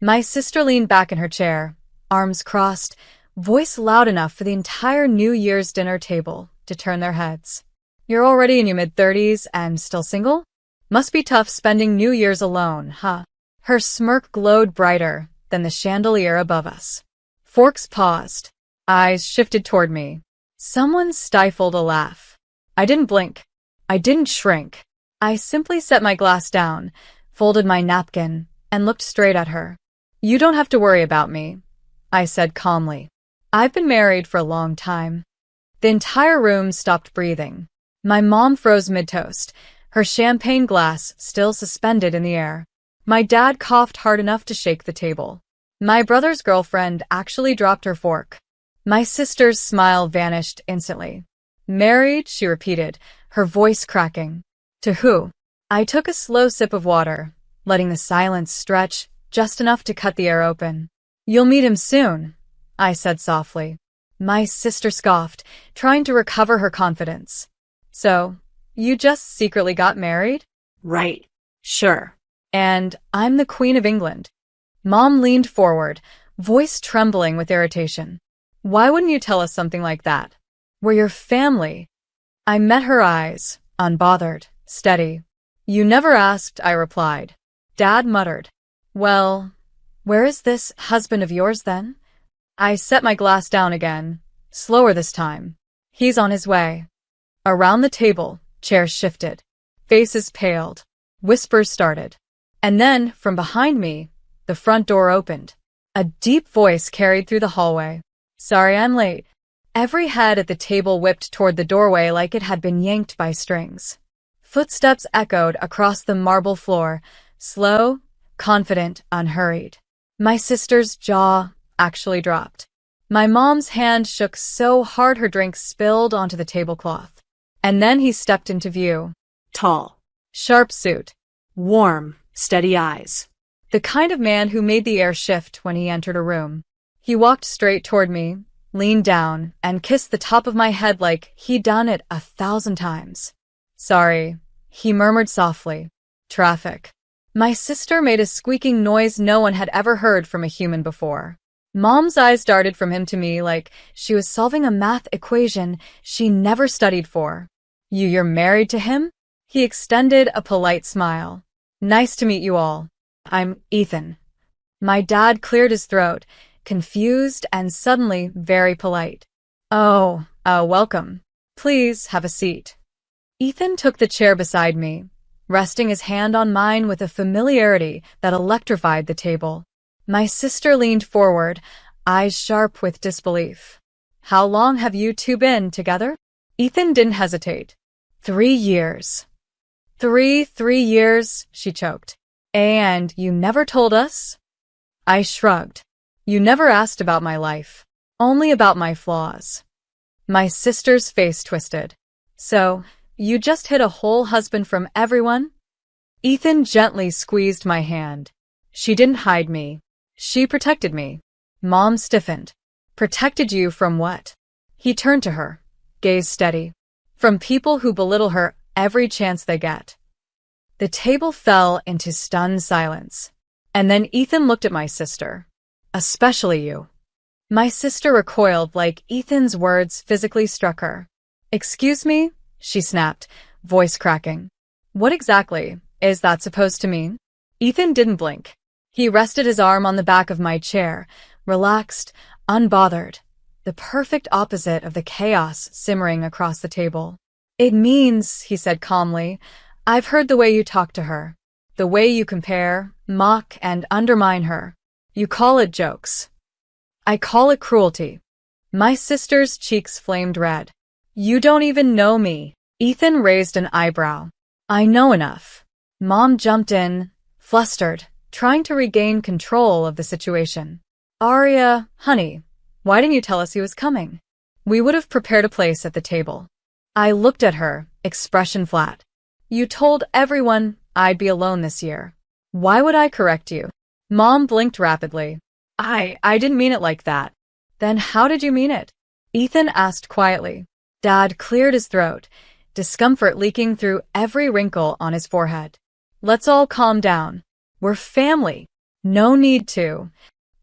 My sister leaned back in her chair, arms crossed, voice loud enough for the entire New Year's dinner table to turn their heads. You're already in your mid-30s and still single? Must be tough spending New Year's alone, huh? Her smirk glowed brighter than the chandelier above us. Forks paused. Eyes shifted toward me. Someone stifled a laugh. I didn't blink. I didn't shrink. I simply set my glass down, folded my napkin, and looked straight at her. You don't have to worry about me, I said calmly. I've been married for a long time. The entire room stopped breathing. My mom froze mid-toast, her champagne glass still suspended in the air. My dad coughed hard enough to shake the table. My brother's girlfriend actually dropped her fork. My sister's smile vanished instantly. Married, she repeated, her voice cracking. To who? I took a slow sip of water, letting the silence stretch just enough to cut the air open. You'll meet him soon, I said softly. My sister scoffed, trying to recover her confidence. So, you just secretly got married? Right. Sure. And I'm the Queen of England. Mom leaned forward, voice trembling with irritation. Why wouldn't you tell us something like that? We're your family. I met her eyes, unbothered, steady. You never asked, I replied. Dad muttered. Well, where is this husband of yours then? I set my glass down again, slower this time. He's on his way. Around the table, chairs shifted. Faces paled. Whispers started. And then, from behind me, the front door opened. A deep voice carried through the hallway. Sorry I'm late. Every head at the table whipped toward the doorway like it had been yanked by strings. Footsteps echoed across the marble floor, slow, confident, unhurried. My sister's jaw actually dropped. My mom's hand shook so hard her drink spilled onto the tablecloth. And then he stepped into view. Tall. Sharp suit. Warm, steady eyes. The kind of man who made the air shift when he entered a room. He walked straight toward me, leaned down, and kissed the top of my head like he'd done it 1,000 times. Sorry, he murmured softly. Traffic. My sister made a squeaking noise no one had ever heard from a human before. Mom's eyes darted from him to me like she was solving a math equation she never studied for. You're married to him? He extended a polite smile. Nice to meet you all. I'm Ethan. My dad cleared his throat, confused and suddenly very polite. Oh, welcome. Please have a seat. Ethan took the chair beside me, resting his hand on mine with a familiarity that electrified the table. My sister leaned forward, eyes sharp with disbelief. How long have you two been together? Ethan didn't hesitate. 3 years. Three years, she choked. And you never told us? I shrugged. You never asked about my life, only about my flaws. My sister's face twisted. So, you just hid a whole husband from everyone? Ethan gently squeezed my hand. She didn't hide me. She protected me. Mom stiffened. Protected you from what? He turned to her, gaze steady. From people who belittle her every chance they get. The table fell into stunned silence. And then Ethan looked at my sister. Especially you. My sister recoiled like Ethan's words physically struck her. Excuse me? She snapped, voice cracking. What exactly is that supposed to mean? Ethan didn't blink. He rested his arm on the back of my chair, relaxed, unbothered, the perfect opposite of the chaos simmering across the table. It means, he said calmly, I've heard the way you talk to her, the way you compare, mock, and undermine her. You call it jokes. I call it cruelty. My sister's cheeks flamed red. You don't even know me. Ethan raised an eyebrow. I know enough. Mom jumped in, flustered, trying to regain control of the situation. Arya, honey, why didn't you tell us he was coming? We would have prepared a place at the table. I looked at her, expression flat. You told everyone I'd be alone this year. Why would I correct you? Mom blinked rapidly. I didn't mean it like that. Then how did you mean it? Ethan asked quietly. Dad cleared his throat, discomfort leaking through every wrinkle on his forehead. Let's all calm down. We're family. No need to.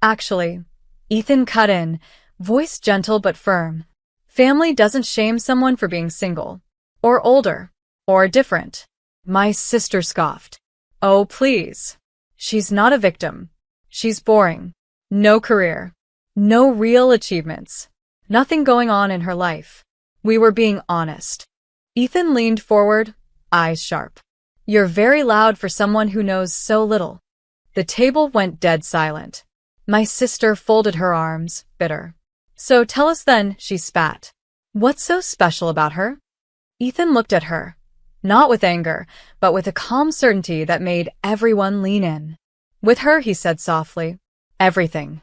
Actually, Ethan cut in, voice gentle but firm. Family doesn't shame someone for being single, or older, or different. My sister scoffed. Oh, please. She's not a victim. She's boring. No career. No real achievements. Nothing going on in her life. We were being honest. Ethan leaned forward, eyes sharp. You're very loud for someone who knows so little. The table went dead silent. My sister folded her arms, bitter. So tell us then, she spat. What's so special about her? Ethan looked at her, not with anger, but with a calm certainty that made everyone lean in. With her, he said softly, everything.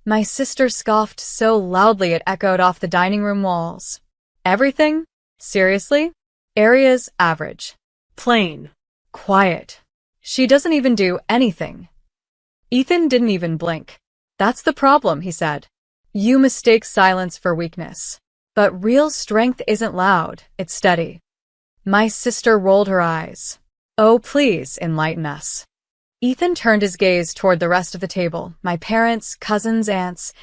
My sister scoffed so loudly it echoed off the dining room walls. Everything? Seriously? Area's average. Plain. Quiet. She doesn't even do anything. Ethan didn't even blink. That's the problem, he said. You mistake silence for weakness. But real strength isn't loud, it's steady. My sister rolled her eyes. Oh, please, enlighten us. Ethan turned his gaze toward the rest of the table, my parents, cousins, aunts,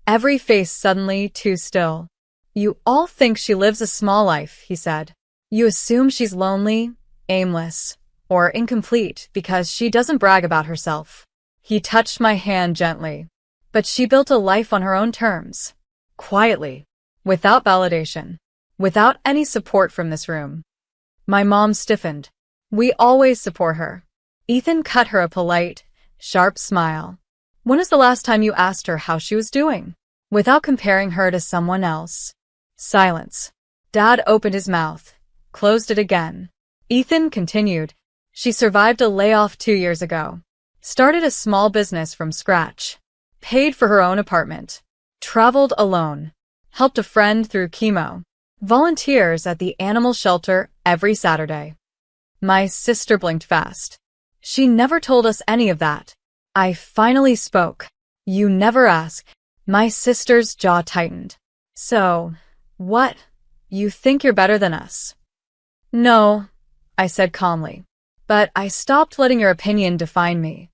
every face suddenly too still. You all think she lives a small life, he said. You assume she's lonely, aimless, or incomplete because she doesn't brag about herself. He touched my hand gently. But she built a life on her own terms. Quietly. Without validation. Without any support from this room. My mom stiffened. We always support her. Ethan cut her a polite, sharp smile. When was the last time you asked her how she was doing? Without comparing her to someone else. Silence. Dad opened his mouth, closed it again. Ethan continued. She survived a layoff 2 years ago. Started a small business from scratch. Paid for her own apartment. Traveled alone. Helped a friend through chemo. Volunteers at the animal shelter every Saturday. My sister blinked fast. She never told us any of that. I finally spoke. You never ask. My sister's jaw tightened. So, what? You think you're better than us? No, I said calmly. But I stopped letting your opinion define me.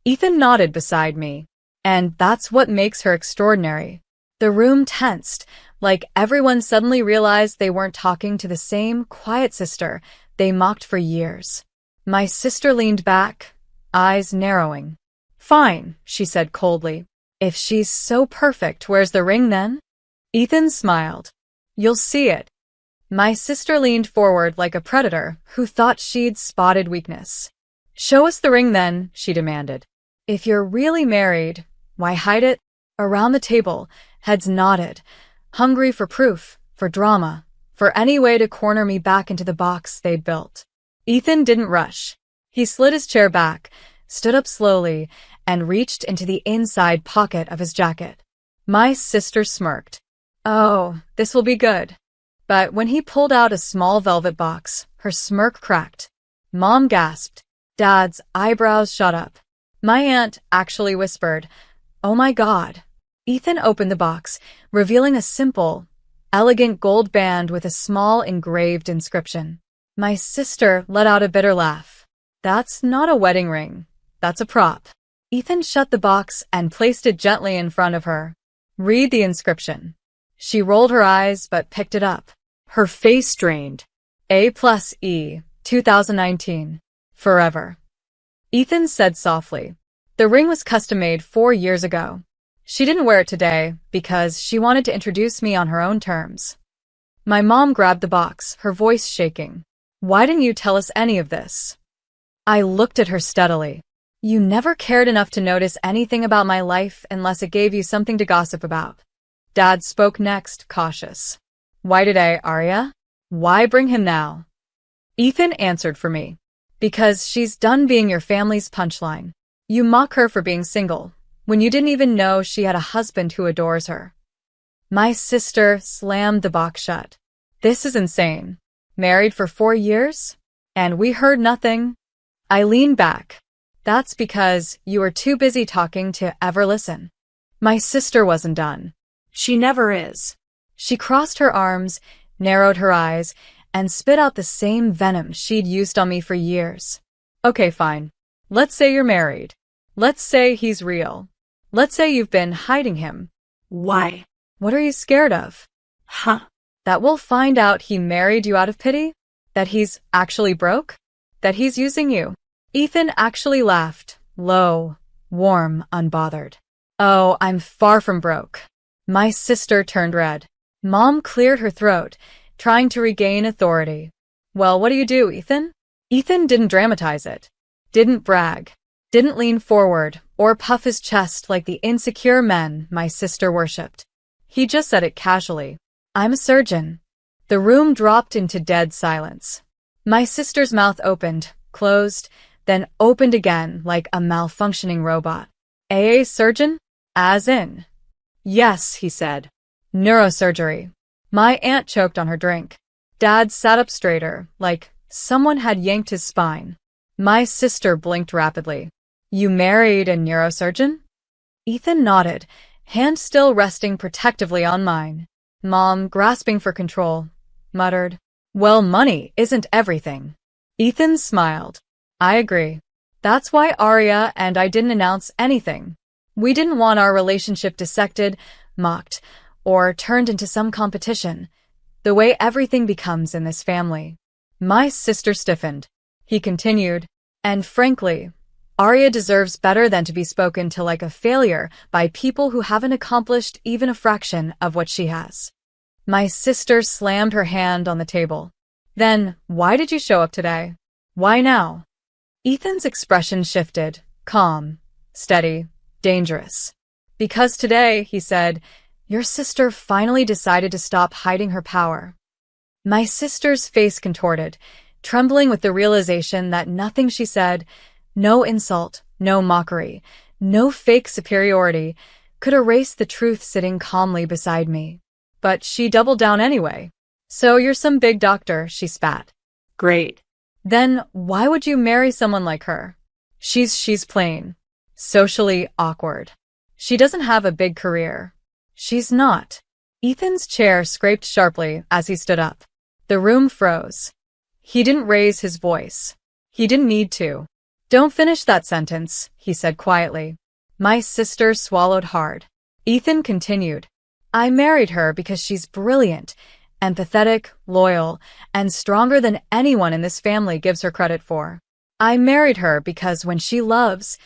Ethan nodded beside me. And that's what makes her extraordinary. The room tensed, like everyone suddenly realized they weren't talking to the same quiet sister they mocked for years. My sister leaned back, eyes narrowing. Fine, she said coldly. If she's so perfect, where's the ring then? Ethan smiled. You'll see it. My sister leaned forward like a predator who thought she'd spotted weakness. Show us the ring then, she demanded. If you're really married, why hide it? Around the table, heads nodded, hungry for proof, for drama, for any way to corner me back into the box they'd built. Ethan didn't rush. He slid his chair back, stood up slowly, and reached into the inside pocket of his jacket. My sister smirked. Oh, this will be good. But when he pulled out a small velvet box, her smirk cracked. Mom gasped. Dad's eyebrows shot up. My aunt actually whispered, Oh my God. Ethan opened the box, revealing a simple, elegant gold band with a small engraved inscription. My sister let out a bitter laugh. That's not a wedding ring. That's a prop. Ethan shut the box and placed it gently in front of her. Read the inscription. She rolled her eyes but picked it up. Her face strained. A+E, 2019. Forever. Ethan said softly. The ring was custom-made 4 years ago. She didn't wear it today because she wanted to introduce me on her own terms. My mom grabbed the box, her voice shaking. Why didn't you tell us any of this? I looked at her steadily. You never cared enough to notice anything about my life unless it gave you something to gossip about. Dad spoke next, cautious. Why today, Arya? Why bring him now? Ethan answered for me. Because she's done being your family's punchline. You mock her for being single, when you didn't even know she had a husband who adores her. My sister slammed the box shut. This is insane. Married for 4 years? And we heard nothing? I leaned back. That's because you were too busy talking to ever listen. My sister wasn't done. She never is. She crossed her arms, narrowed her eyes, and spit out the same venom she'd used on me for years. Okay, fine. Let's say you're married. Let's say he's real. Let's say you've been hiding him. Why? What are you scared of? Huh? That we'll find out he married you out of pity? That he's actually broke? That he's using you? Ethan actually laughed, low, warm, unbothered. Oh, I'm far from broke. My sister turned red. Mom cleared her throat, trying to regain authority. Well, what do you do, Ethan? Ethan didn't dramatize it. Didn't brag. Didn't lean forward or puff his chest like the insecure men my sister worshipped. He just said it casually. I'm a surgeon. The room dropped into dead silence. My sister's mouth opened, closed, then opened again like a malfunctioning robot. A surgeon? As in? Yes, he said. Neurosurgery. My aunt choked on her drink. Dad sat up straighter, like someone had yanked his spine. My sister blinked rapidly. You married a neurosurgeon? Ethan nodded, hand still resting protectively on mine. Mom, grasping for control, muttered, well, money isn't everything. Ethan smiled. I agree. That's why Arya and I didn't announce anything. We didn't want our relationship dissected, mocked, or turned into some competition, the way everything becomes in this family. My sister stiffened. He continued, and frankly, Arya deserves better than to be spoken to like a failure by people who haven't accomplished even a fraction of what she has. My sister slammed her hand on the table. Then, why did you show up today? Why now? Ethan's expression shifted, calm, steady, dangerous. Because today, he said, your sister finally decided to stop hiding her power. My sister's face contorted, trembling with the realization that nothing she said, no insult, no mockery, no fake superiority, could erase the truth sitting calmly beside me. But she doubled down anyway. So you're some big doctor, she spat. Great. Then why would you marry someone like her? She's plain. Socially awkward. She doesn't have a big career. She's not. Ethan's chair scraped sharply as he stood up. The room froze. He didn't raise his voice. He didn't need to. Don't finish that sentence, he said quietly. My sister swallowed hard. Ethan continued. I married her because she's brilliant, empathetic, loyal, and stronger than anyone in this family gives her credit for. I married her because when she loves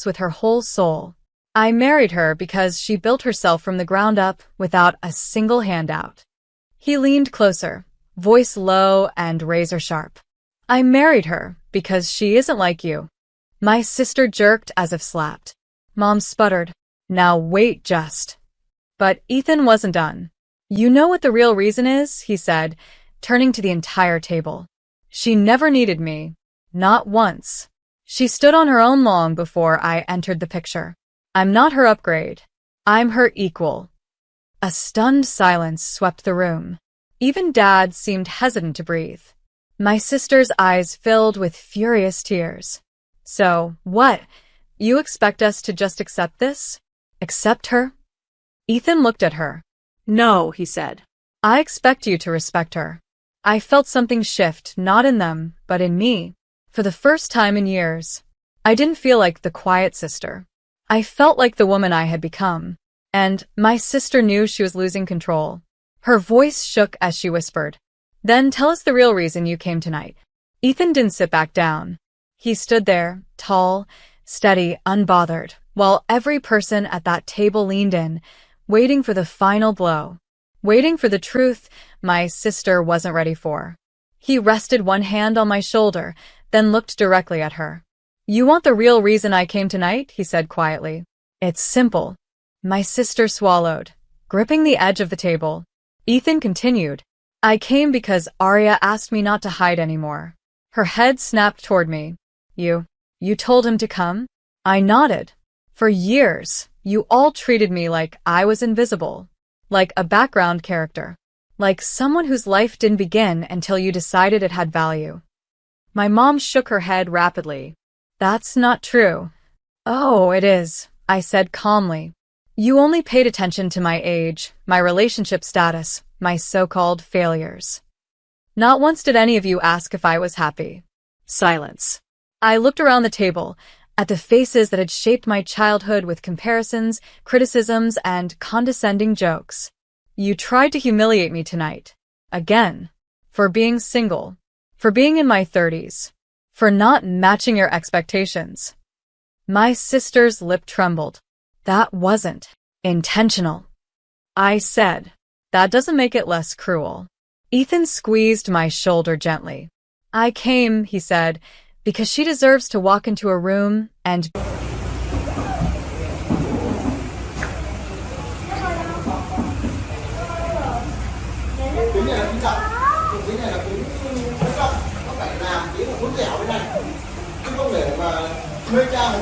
with her whole soul. I married her because she built herself from the ground up without a single handout. He leaned closer, voice low and razor sharp. I married her because she isn't like you. My sister jerked as if slapped. Mom sputtered. Now wait just. But Ethan wasn't done. You know what the real reason is, he said, turning to the entire table. She never needed me. Not once. She stood on her own long before I entered the picture. I'm not her upgrade. I'm her equal. A stunned silence swept the room. Even Dad seemed hesitant to breathe. My sister's eyes filled with furious tears. So, what? You expect us to just accept this? Accept her? Ethan looked at her. No, he said. I expect you to respect her. I felt something shift, not in them, but in me. For the first time in years, I didn't feel like the quiet sister. I felt like the woman I had become. And my sister knew she was losing control. Her voice shook as she whispered. Then tell us the real reason you came tonight. Ethan didn't sit back down. He stood there, tall, steady, unbothered, while every person at that table leaned in, waiting for the final blow. Waiting for the truth my sister wasn't ready for. He rested one hand on my shoulder, then looked directly at her. You want the real reason I came tonight? He said quietly. It's simple. My sister swallowed, gripping the edge of the table. Ethan continued. I came because Arya asked me not to hide anymore. Her head snapped toward me. You told him to come? I nodded. For years, you all treated me like I was invisible. Like a background character. Like someone whose life didn't begin until you decided it had value. My mom shook her head rapidly. That's not true. Oh, it is, I said calmly. You only paid attention to my age, my relationship status, my so-called failures. Not once did any of you ask if I was happy. Silence. I looked around the table, at the faces that had shaped my childhood with comparisons, criticisms, and condescending jokes. You tried to humiliate me tonight. Again. For being single. For being in my 30s. For not matching your expectations. My sister's lip trembled. That wasn't intentional. I said. That doesn't make it less cruel. Ethan squeezed my shoulder gently. I came, he said, because she deserves to walk into a room and Tiếng này là tiếng rộng, tiếng này là tiếng rất rộng, nó phải làm tiếng là cuốn dẻo bên này, chứ không để mà hơi cao